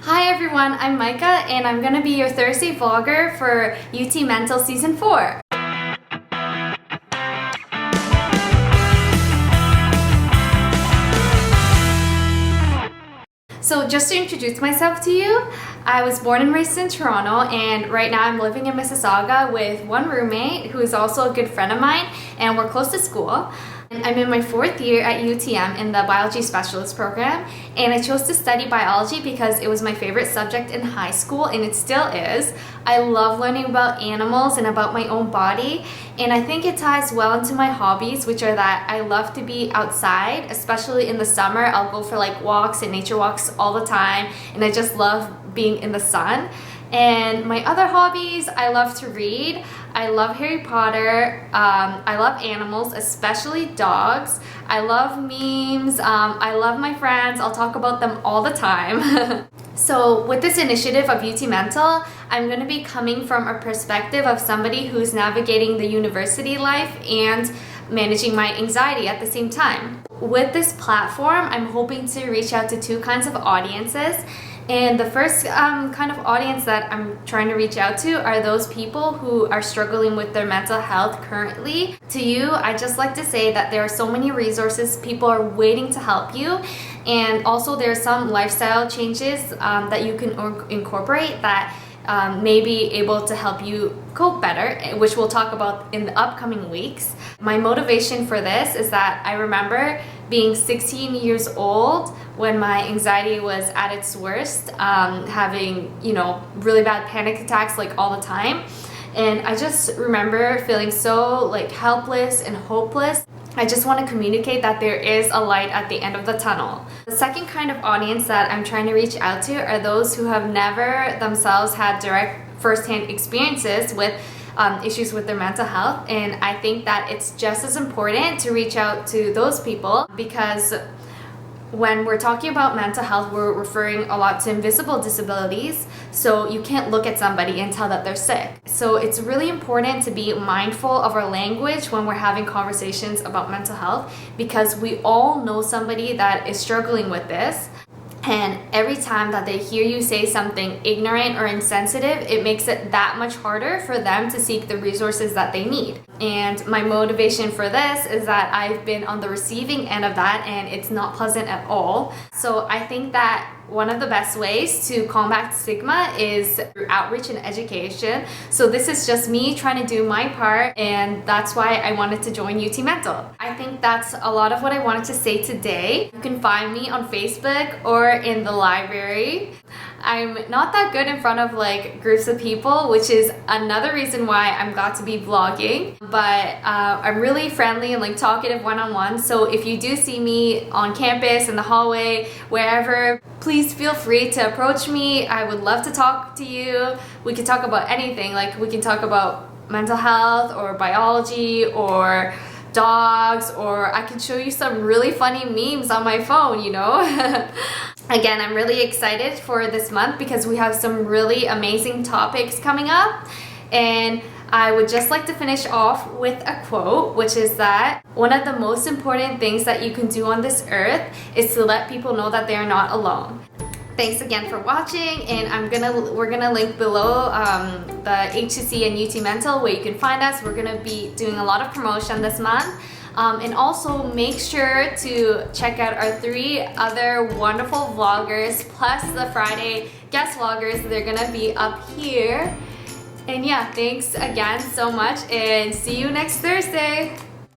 Hi everyone, I'm Maika and I'm gonna be your Thursday vlogger for UTMental Season 4. So just to introduce myself to you, I was born and raised in Toronto, and right now I'm living in Mississauga with one roommate who is also a good friend of mine, and we're close to school. I'm in my 4th year at UTM in the Biology Specialist program, and I chose to study biology because it was my favorite subject in high school, and it still is. I love learning about animals and about my own body, and I think it ties well into my hobbies, which are that I love to be outside, especially in the summer. I'll go for like walks and nature walks all the time, and I just love being in the sun. And my other hobbies, I love to read. I love Harry Potter. I love animals, especially dogs. I love memes. I love my friends. I'll talk about them all the time. So with this initiative of UTMental, I'm going to be coming from a perspective of somebody who's navigating the university life and managing my anxiety at the same time. With this platform, I'm hoping to reach out to two kinds of audiences. And the first kind of audience that I'm trying to reach out to are those people who are struggling with their mental health currently. To you, I just like to say that there are so many resources. People are waiting to help you. And also there are some lifestyle changes that you can incorporate that may be able to help you cope better, which we'll talk about in the upcoming weeks. My motivation for this is that I remember being 16 years old when my anxiety was at its worst, having, really bad panic attacks like all the time. And I just remember feeling so like helpless and hopeless. I just want to communicate that there is a light at the end of the tunnel. The second kind of audience that I'm trying to reach out to are those who have never themselves had direct first-hand experiences with issues with their mental health, and I think that it's just as important to reach out to those people, because when we're talking about mental health, we're referring a lot to invisible disabilities, so you can't look at somebody and tell that they're sick. So it's really important to be mindful of our language when we're having conversations about mental health, because we all know somebody that is struggling with this. And every time that they hear you say something ignorant or insensitive, it makes it that much harder for them to seek the resources that they need. And my motivation for this is that I've been on the receiving end of that, and it's not pleasant at all. So I think that one of the best ways to combat stigma is through outreach and education. So this is just me trying to do my part, and that's why I wanted to join UTMental. I think that's a lot of what I wanted to say today. You can find me on Facebook or in the library. I'm not that good in front of like groups of people, which is another reason why I'm glad to be vlogging, but I'm really friendly and like talkative one-on-one. So if you do see me on campus, in the hallway, wherever, please feel free to approach me. I would love to talk to you. We could talk about anything, like we can talk about mental health or biology or dogs, or I can show you some really funny memes on my phone, Again, I'm really excited for this month because we have some really amazing topics coming up, and I would just like to finish off with a quote, which is that one of the most important things that you can do on this earth is to let people know that they are not alone. Thanks again for watching, and we're gonna link below the HCC and UTMental where you can find us. We're gonna be doing a lot of promotion this month. And also make sure to check out our 3 other wonderful vloggers, plus the Friday guest vloggers. They're gonna be up here. And yeah, thanks again so much, and see you next Thursday.